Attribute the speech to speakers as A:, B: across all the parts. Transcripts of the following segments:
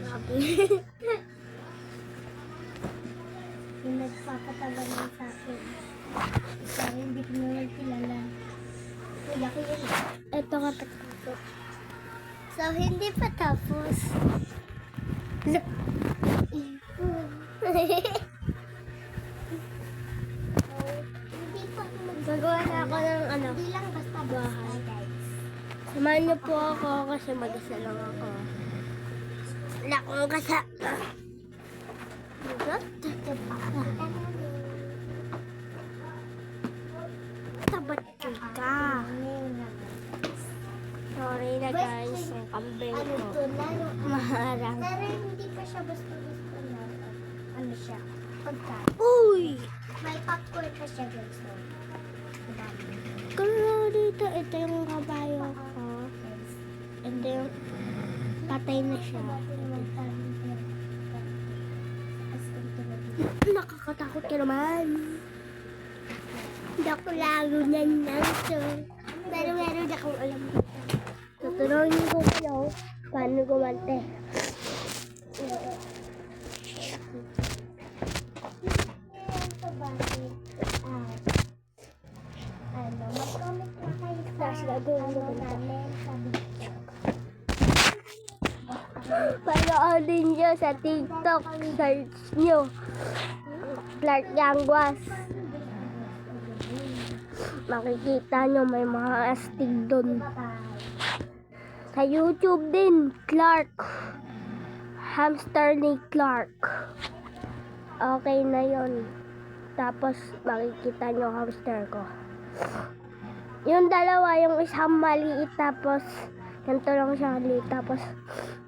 A: Grabe. Yung nagpapatawa na sa akin. Pero hindi ko naman kilala. Kuya ko yun. Ito nga tapos. So, hindi pa tapos. Look. Gagawa na ako ng ano. Hindi lang basta bahay, guys. Samahan niyo po ako kasi mag-isa lang ako. Wala akong kasama. Tabat ka. Sorry na guys, ang kambing ko. Maharang. Pero hindi pa siya basta-basta na. Ano siya? Pagkain. Uy! May popcorn pa siya guys. Kalo dito, ito yung kabayo ko. Ito yung patay na siya. Nakakatakot ka naman. Hindi ako lalo nan to. Pero meron akong alam dito. Tuturuan ko kayo paano gumante. Mag-comment na kayo sa namin sa video. Panoorin nyo sa TikTok. Search nyo Clark Yanguas. Makikita nyo may mga astig doon. Sa YouTube din, Clark. Hamster ni Clark. Okay na yon. Tapos makikita nyo hamster ko. Yung dalawa, yung isang maliit, tapos ganito lang siya maliit. Tapos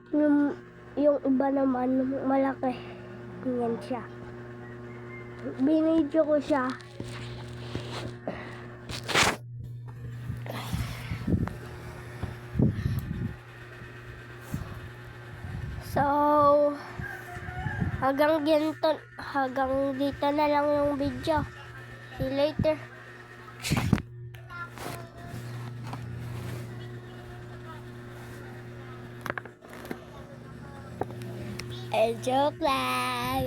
A: yung iba naman malaki. Ganyan siya. Binidyo ko siya. So, hanggang dito na lang yung video. See you later. Joke lang.